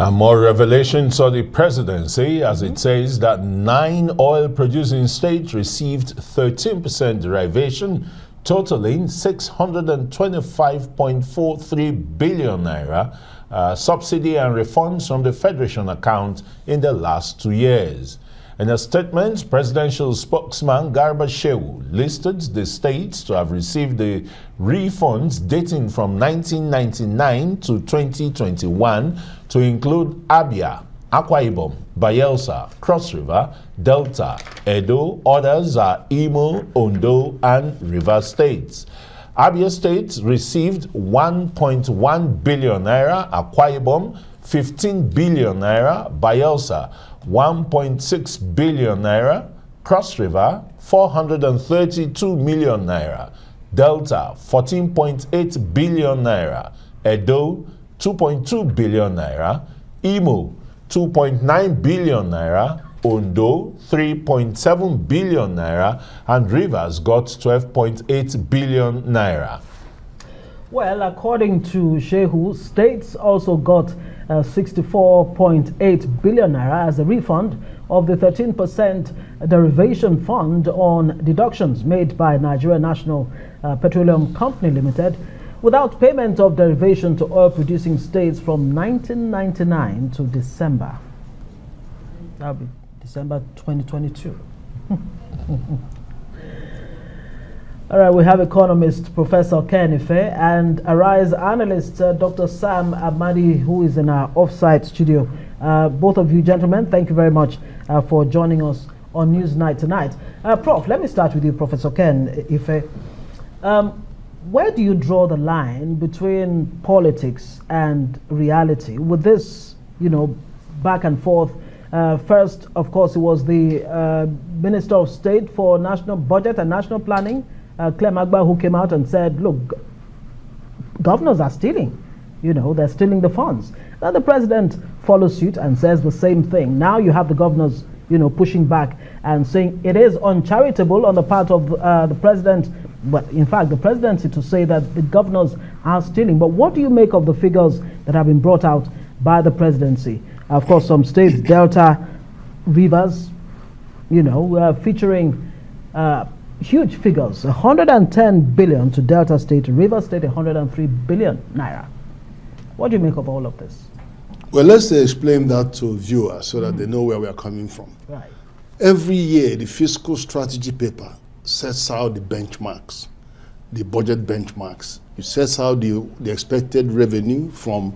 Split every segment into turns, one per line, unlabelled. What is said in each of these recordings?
And more revelations on the presidency, as it says that 9 oil-producing states received 13% derivation, totaling 625.43 billion naira subsidy and refunds from the Federation account in the last 2 years. In a statement, presidential spokesman Garba Shehu listed the states to have received the refunds dating from 1999 to 2021 to include Abia, Akwa Ibom, Bayelsa, Cross River, Delta, Edo. Others are Imo, Ondo, and River states. Abia State received 1.1 billion naira, Akwa Ibom 15 billion naira, Bayelsa 1.6 billion naira, Cross River 432 million naira, Delta 14.8 billion naira, Edo 2.2 billion naira, Imo 2.9 billion naira, Ondo 3.7 billion naira, and Rivers got 12.8 billion naira.
Well, according to Shehu, states also got 64.8 billion naira as a refund of the 13% derivation fund on deductions made by Nigeria National Petroleum Company Limited without payment of derivation to oil-producing states from 1999 to December. That'll be December 2022. All right, we have economist Professor Ken Ife and Arise analyst Dr. Sam Amadi, who is in our off-site studio. Both of you gentlemen, thank you very much for joining us on Newsnight tonight. Prof, let me start with you, Professor Ken Ife. Where do you draw the line between politics and reality with this, back and forth? First, of course, it was the Minister of State for National Budget and National Planning, Clem Agba, who came out and said, look, governors are stealing. They're stealing the funds. Now the president follows suit and says the same thing. Now you have the governors, pushing back and saying it is uncharitable on the part of the president, but in fact the presidency to say that the governors are stealing. But what do you make of the figures that have been brought out by the presidency? Of course, some states, Delta, Rivers, featuring huge figures, 110 billion to Delta State, River State 103 billion naira. What do you make of all of this?
Well, let's explain that to viewers so that they know where we are coming from.
Right.
Every year, the fiscal strategy paper sets out the benchmarks, the budget benchmarks. It sets out the expected revenue from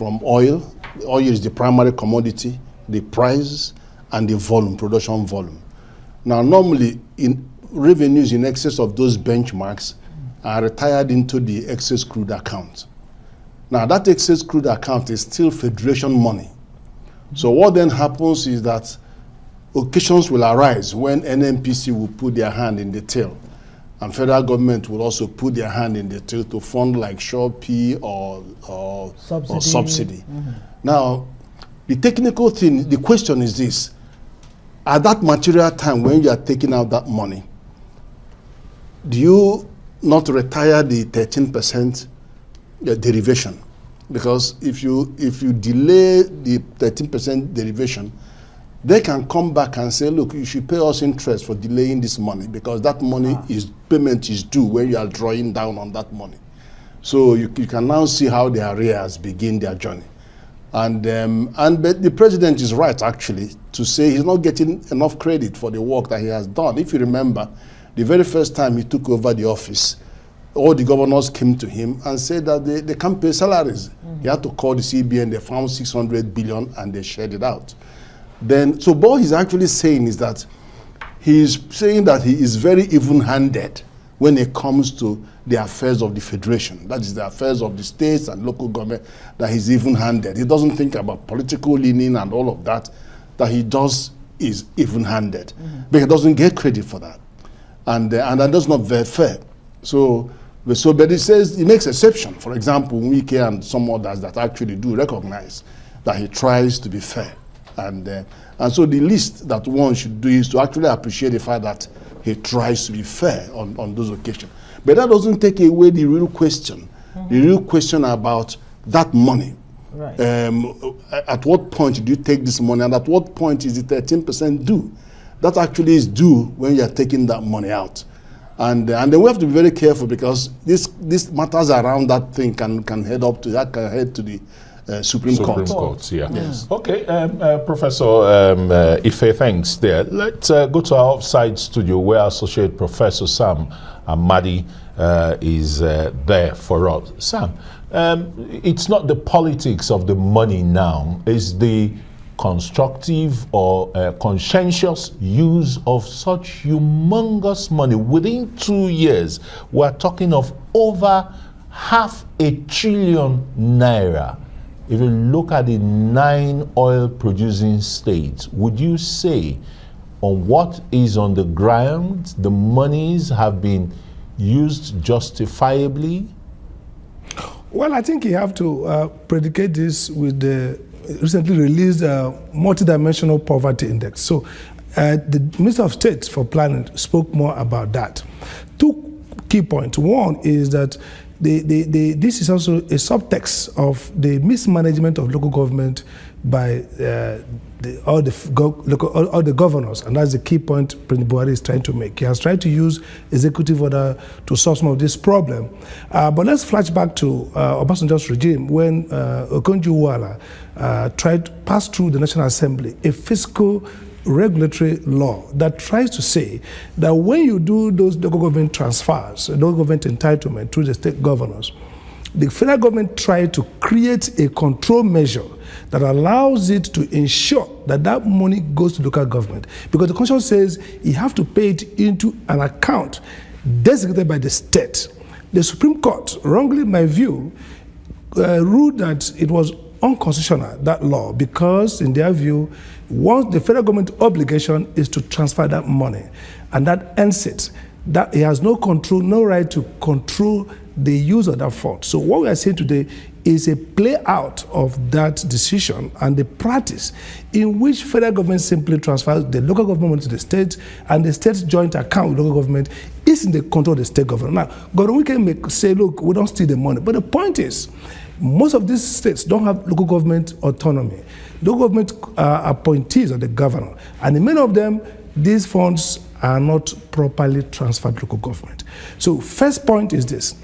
oil. Oil is the primary commodity, the price, and the volume, production volume. Now, normally, revenues in excess of those benchmarks are retired into the excess crude account. Now, that excess crude account is still Federation money. So what then happens is that occasions will arise when NNPC will put their hand in the till, and federal government will also put their hand in the till to fund like Shopee or subsidy. Now, the technical thing, the question is this: at that material time when you are taking out that money, do you not retire the 13% derivation? Because if you delay the 13% derivation, they can come back and say, look, you should pay us interest for delaying this money because that money payment is due when you are drawing down on that money. So you can now see how the arrears begin their journey. But the president is right, actually, to say he's not getting enough credit for the work that he has done. If you remember, the very first time he took over the office, all the governors came to him and said that they can't pay salaries. He had to call the CBN, they found 600 billion and they shared it out. So what he's actually saying is that he's saying that he is very even-handed when it comes to the affairs of the Federation. That is the affairs of the states and local government, that he's even-handed. He doesn't think about political leaning and all of that. That he does is even-handed. But he doesn't get credit for that. And that's not very fair. But he says he makes exception. For example, Wike and some others that actually do recognize that he tries to be fair. And so the least that one should do is to actually appreciate the fact that he tries to be fair on those occasions. But that doesn't take away the real question. The real question about that money.
Right.
At what point do you take this money, and at what point is the 13% due? That actually is due when you are taking that money out. And then we have to be very careful, because this matters around that thing can head up to that, can head to the Supreme Court.
Court, yeah.
Yes.
Okay, Professor Ife, thanks there. Let's go to our offside studio, where Associate Professor Sam Amadi is there for us. Sam, it's not the politics of the money now, it's the constructive or conscientious use of such humongous money. Within 2 years, we're talking of over $500 billion naira. If you look at the 9 oil-producing states, would you say on what is on the ground, the monies have been used justifiably?
Well, I think you have to predicate this with the recently released multidimensional poverty index. So the Minister of State for Planning spoke more about that. 2 key points. One is that this is also a subtext of the mismanagement of local government by all the governors, and that's the key point President Buhari is trying to make. He has tried to use executive order to solve some of this problem. But let's flash back to Obasanjo's regime when Okonjo-Iweala tried to pass through the National Assembly a fiscal regulatory law that tries to say that when you do those local government transfers, local government entitlement through the state governors, the federal government tried to create a control measure that allows it to ensure that that money goes to local government. Because the constitution says you have to pay it into an account designated by the state. The Supreme Court, wrongly in my view, ruled that it was unconstitutional, that law, because in their view, once the federal government obligation is to transfer that money, and that ends it, that he has no control, no right to control the use of that fund. So what we are saying today is a play out of that decision and the practice in which federal government simply transfers the local government to the state, and the state's joint account with local government is in the control of the state government. Now, government we can say, look, we don't steal the money. But the point is, most of these states don't have local government autonomy. Local government appointees of the governor. And in many of them, these funds are not properly transferred to local government. So first point is this.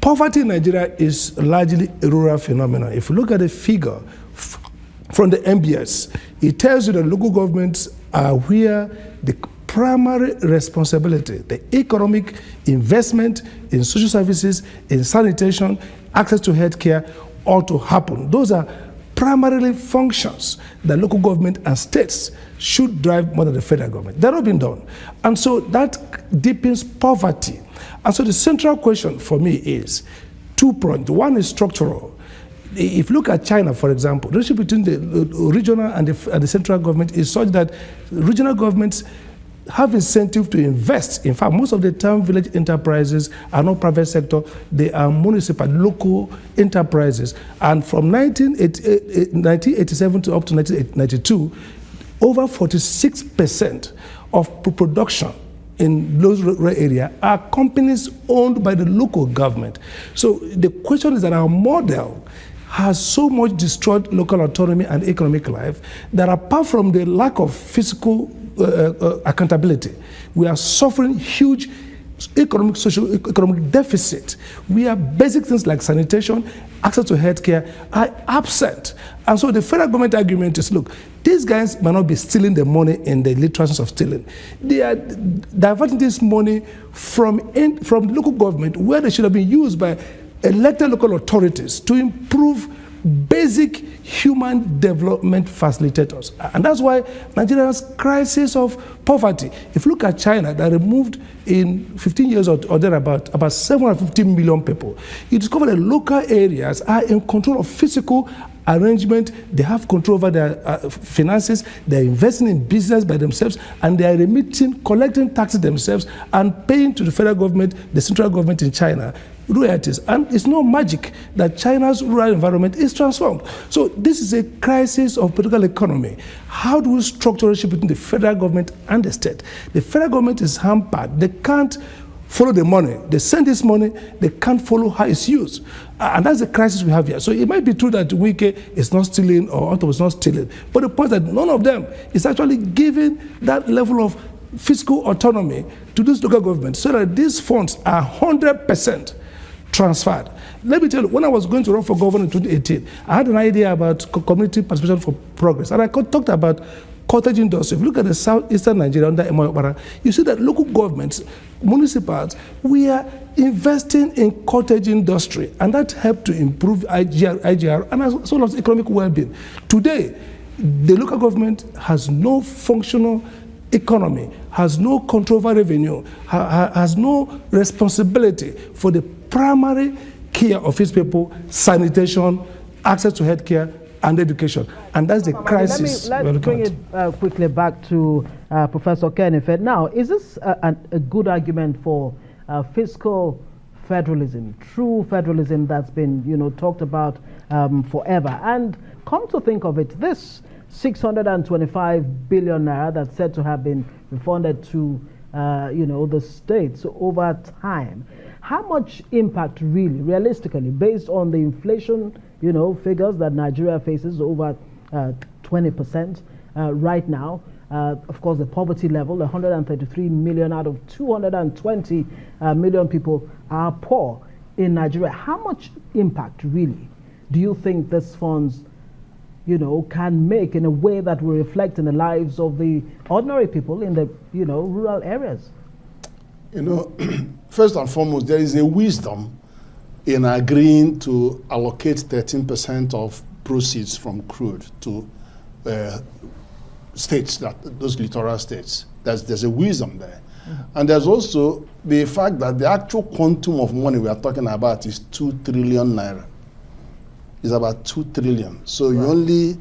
Poverty in Nigeria is largely a rural phenomenon. If you look at the figure from the MBS, it tells you that local governments are where the primary responsibility, the economic investment in social services, in sanitation, access to healthcare ought to happen. Those are primarily functions that local government and states should drive more than the federal government. They're not being done. And so that deepens poverty. And so the central question for me is 2 points. One is structural. If you look at China, for example, the relationship between the regional and the central government is such that regional governments have incentive to invest. In fact, most of the town village enterprises are not private sector, they are municipal, local enterprises. And from 1987 to up to 1992, over 46% of production in those rural areas are companies owned by the local government. So the question is that our model has so much destroyed local autonomy and economic life that apart from the lack of fiscal accountability, we are suffering huge economic deficit. We have basic things like sanitation, access to healthcare are absent. And so the federal government argument is, look, these guys might not be stealing the money in the literal sense of stealing. They are diverting this money from local government where they should have been used by elected local authorities to improve basic human development facilitators. And that's why Nigeria's crisis of poverty, if you look at China, that removed in 15 years or thereabout about 750 million people, you discover that local areas are in control of physical arrangement, they have control over their finances, they're investing in business by themselves, and they are collecting taxes themselves and paying to the federal government, the central government in China, royalties. And it's no magic that China's rural environment is transformed. So this is a crisis of political economy. How do we structure a relationship between the federal government and the state? The federal government is hampered. They can't follow the money. They send this money, they can't follow how it's used. And that's the crisis we have here. So it might be true that Wike is not stealing or Otto is not stealing, but the point is that none of them is actually giving that level of fiscal autonomy to this local government so that these funds are 100% transferred. Let me tell you, when I was going to run for governor in 2018, I had an idea about community participation for progress. And I talked about cottage industry. If you look at the southeastern Nigeria under Emoy Okpara, you see that local governments, municipals, we are investing in cottage industry, and that helped to improve IGR and as well as economic well-being. Today, the local government has no functional economy, has no control over revenue, has no responsibility for the primary care of its people, sanitation, access to healthcare, and education. And that's the crisis.
Let's bring it quickly back to Professor Ken Ife. Now, is this a good argument for fiscal federalism, true federalism that's been, talked about forever? And come to think of it, this 625 billion naira that's said to have been refunded to, the states over time, how much impact really, realistically, based on the inflation, figures that Nigeria faces over 20% right now? Of course, the poverty level, 133 million out of 220 million people are poor in Nigeria. How much impact really do you think these funds, can make in a way that will reflect in the lives of the ordinary people in the, rural areas?
First and foremost, there is a wisdom in agreeing to allocate 13% of proceeds from crude to states, those littoral states. There's a wisdom there. Mm-hmm. And there's also the fact that the actual quantum of money we are talking about is 2 trillion naira. It's about 2 trillion. So you're only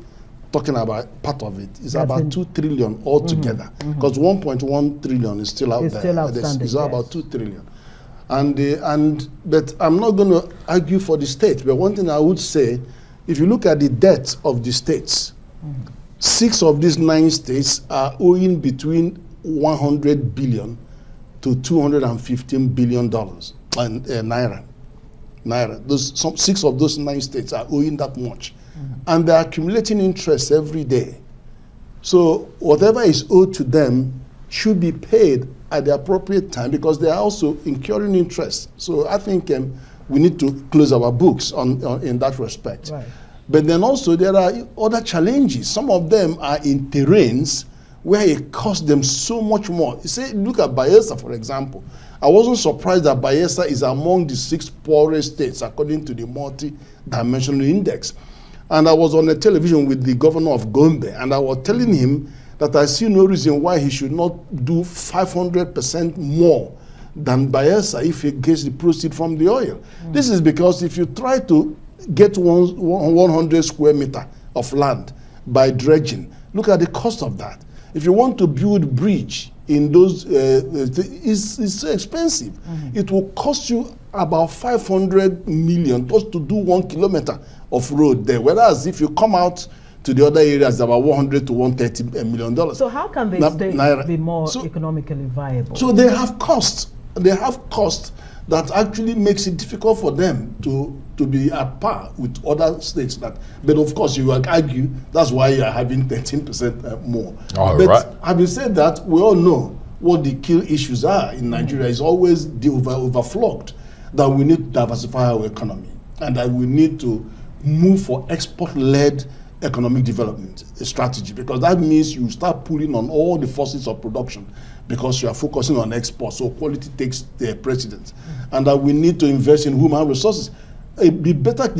talking about part of it. It's about 2 trillion altogether. Because 1.1 trillion is still out there.
Still outstanding,
it's about 2 trillion. But I'm not going to argue for the state. But one thing I would say, if you look at the debt of the states, 6 of these 9 states are owing between 100 billion to 215 billion dollars naira. Naira. 6 of those 9 states are owing that much, and they're accumulating interest every day. So whatever is owed to them should be paid at the appropriate time, because they are also incurring interest. So I think we need to close our books in that respect.
Right.
But then also there are other challenges. Some of them are in terrains where it costs them so much more. You say, look at Bayelsa, for example. I wasn't surprised that Bayelsa is among the 6 poorest states according to the multi-dimensional index. And I was on the television with the governor of Gombe, and I was telling him that I see no reason why he should not do 500% more than Bayelsa if he gets the proceeds from the oil. This is because if you try to get 100 square meter of land by dredging, look at the cost of that. If you want to build bridge in those, it's so expensive. It will cost you about 500 million just to do 1 kilometer of road there. Whereas if you come out to the other areas, about 100 to 130 million dollars.
So how can the states be more economically viable?
So they have costs. They have costs that actually makes it difficult for them to be at par with other states. But of course, you will argue that's why you are having 13% more. But having said that, we all know what the key issues are in Nigeria. Is always the overflogged, that we need to diversify our economy, and that we need to move for export-led economic development strategy, because that means you start pulling on all the forces of production, because you are focusing on export, so quality takes the precedence. And that we need to invest in human resources. The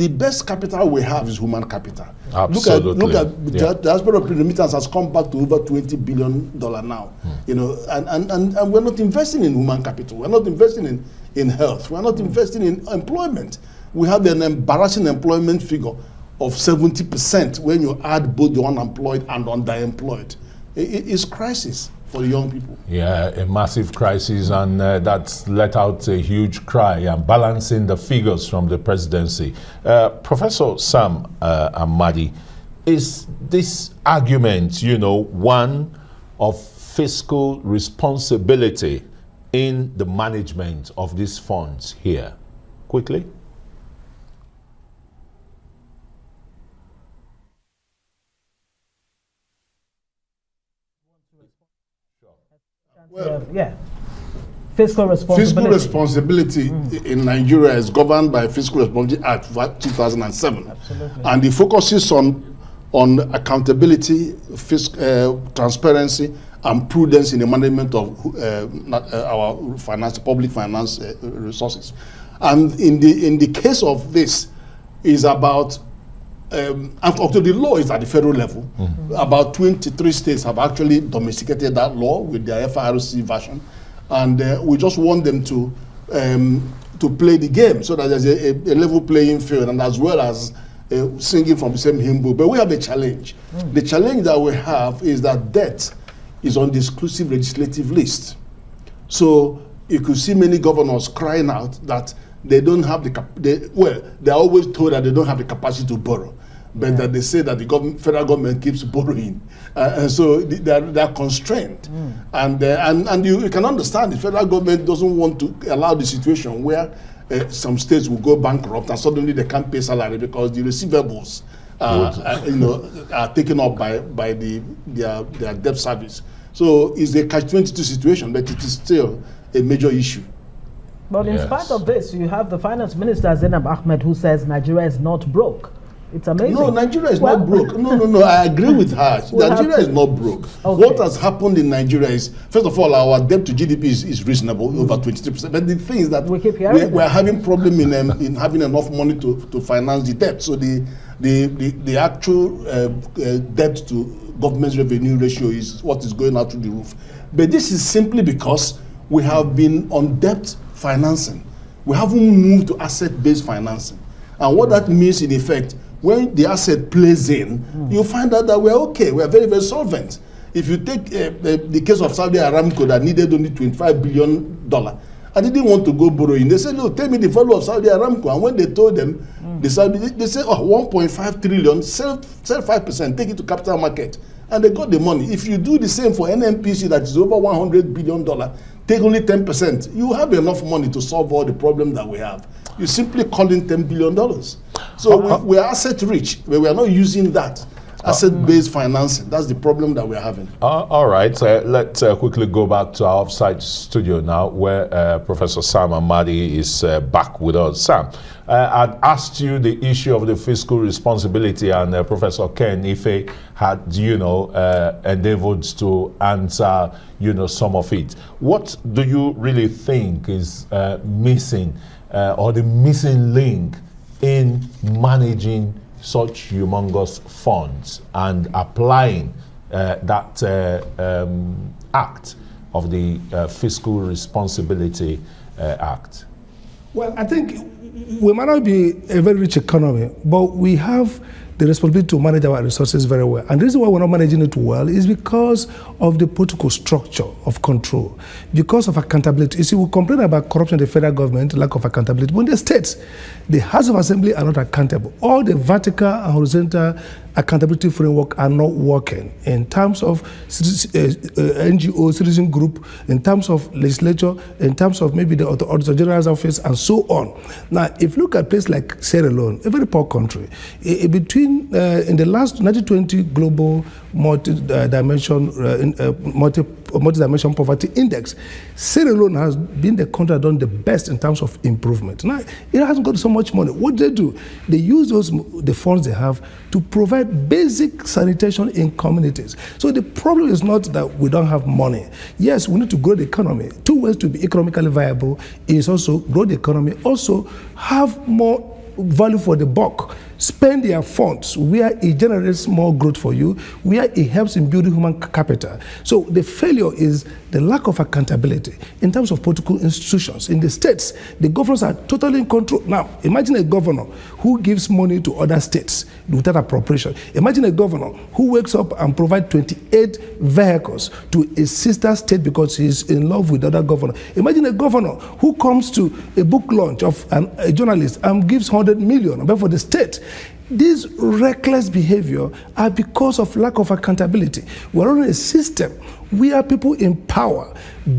best capital we have is human capital.
Absolutely.
Look at diaspora remittance has come back to over $20 billion now. And we're not investing in human capital. We're not investing in health. We're not investing in employment. We have an embarrassing employment figure of 70% when you add both the unemployed and underemployed. It's crisis for the young people. Yeah,
a massive crisis, and that's let out a huge cry, and balancing the figures from the presidency. Professor Sam Amadi, is this argument, one of fiscal responsibility in the management of these funds here? Quickly.
Well,
yeah. Fiscal responsibility.
Fiscal responsibility in Nigeria is governed by Fiscal Responsibility Act 2007.
Absolutely.
And it focuses on accountability, transparency, and prudence in the management of our public finance resources. And in the case of this, is about after the law is at the federal level. About 23 states have actually domesticated that law with their FRC version, and we just want them to play the game so that there's a level playing field, and as well as singing from the same hymn book. But we have a challenge. The challenge that we have is that debt is on the exclusive legislative list. So you could see many governors crying out that they don't have they're always told that they don't have the capacity to borrow, but that they say that the federal government keeps borrowing, and so they're constrained. And you can understand the federal government doesn't want to allow the situation where some states will go bankrupt and suddenly they can't pay salary because the receivables are taken up by their debt service. So it's a catch-22 situation, but it is still a major issue.
But in spite of this, you have the finance minister, Zainab Ahmed, who says Nigeria is not broke. It's amazing.
No, Nigeria is not broke. No, I agree with her. Nigeria is not broke. Okay. What has happened in Nigeria is, first of all, our debt to GDP is reasonable, over 23%. But the thing is that we're having problem in having enough money to finance the debt. So the actual debt to government's revenue ratio is what is going out through the roof. But this is simply because we have been on debt financing. We haven't moved to asset-based financing. And what that means in effect, when the asset plays in, you find out that we're okay, we're very, very solvent. If you take the case of Saudi Aramco that needed only $25 billion, and they didn't want to go borrowing, they said, look, tell me the value of Saudi Aramco. And when they told them, they said, 1.5 trillion, sell 5%, take it to capital market. And they got the money. If you do the same for NNPC that is over $100 billion, take only 10%, you have enough money to solve all the problems that we have. You simply call in $10 billion. So we are asset rich, but we are not using that asset-based financing. That's the problem that we're having.
All right, let's quickly go back to our offsite studio now, where Professor Sam Amadi is back with us. Sam, I'd asked you the issue of the fiscal responsibility, and Professor Ken Ife had, endeavored to answer, some of it. What do you really think is missing, or the missing link in managing such humongous funds and applying that act of the Fiscal Responsibility Act?
Well, I think we might not be a very rich economy, but we have the responsibility to manage our resources very well. And the reason why we're not managing it well is because of the political structure of control, because of accountability. You see, we complain about corruption in the federal government, lack of accountability, but in the states, the House of Assembly are not accountable. All the vertical and horizontal accountability framework are not working in terms of NGO, citizen group, in terms of legislature, in terms of maybe the Auditor General's office, and so on. Now, if you look at places like Sierra Leone, a very poor country, in the last 1920 global multi-dimension poverty index, Sierra Leone has been the country that done the best in terms of improvement. Now, it hasn't got so much money. What do? They use the funds they have to provide basic sanitation in communities. So the problem is not that we don't have money. Yes, we need to grow the economy. Two ways to be economically viable is also grow the economy, also have more value for the buck. Spend their funds where it generates more growth for you, where it helps in building human capital. So the failure is the lack of accountability in terms of political institutions. In the states, the governors are totally in control. Now, imagine a governor who gives money to other states without appropriation. Imagine a governor who wakes up and provides 28 vehicles to a sister state because he's in love with the other governor. Imagine a governor who comes to a book launch of a journalist and gives 100 million, but for the state. This reckless behavior are because of lack of accountability. We're on a system where people in power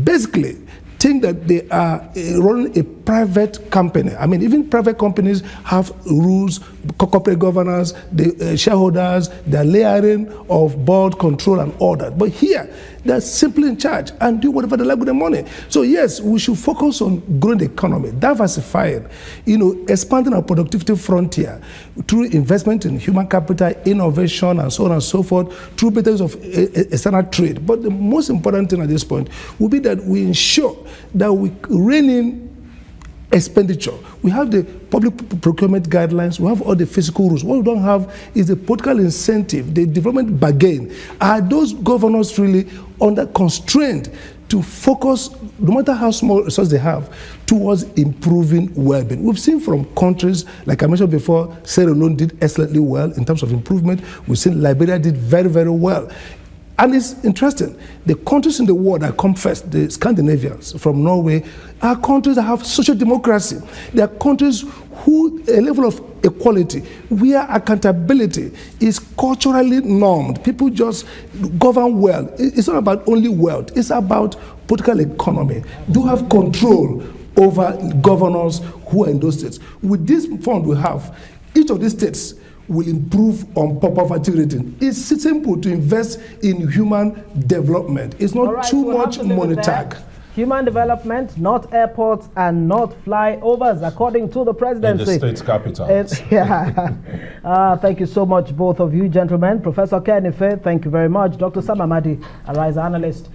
basically think that they are running a private company. I mean, even private companies have rules, corporate governance, the shareholders, the layering of board control and all that. But here, they're simply in charge and do whatever they like with the money. So yes, we should focus on growing the economy, diversifying, expanding our productivity frontier through investment in human capital, innovation, and so on and so forth, through better use of external trade. But the most important thing at this point will be that we ensure that we rein in expenditure. We have the public procurement guidelines, we have all the fiscal rules. What we don't have is the political incentive, the development bargain. Are those governors really under constraint to focus, no matter how small resources they have, towards improving well-being? We've seen from countries, like I mentioned before, Sierra Leone did excellently well in terms of improvement. We've seen Liberia did very, very well. And it's interesting, the countries in the world that come first, the Scandinavians from Norway, are countries that have social democracy. They are countries who a level of equality, where accountability is culturally normed. People just govern well. It's not about only wealth, it's about political economy. Do have control over governors who are in those states. With this fund we have, each of these states will improve on poverty rating. It's simple to invest in human development. It's not too much money tag.
Human development, not airports and not flyovers, according to the presidency.
In the state's capital.
Thank you so much, both of you gentlemen. Professor Ken Ife, thank you very much. Dr. Sam Amadi, Arise analyst.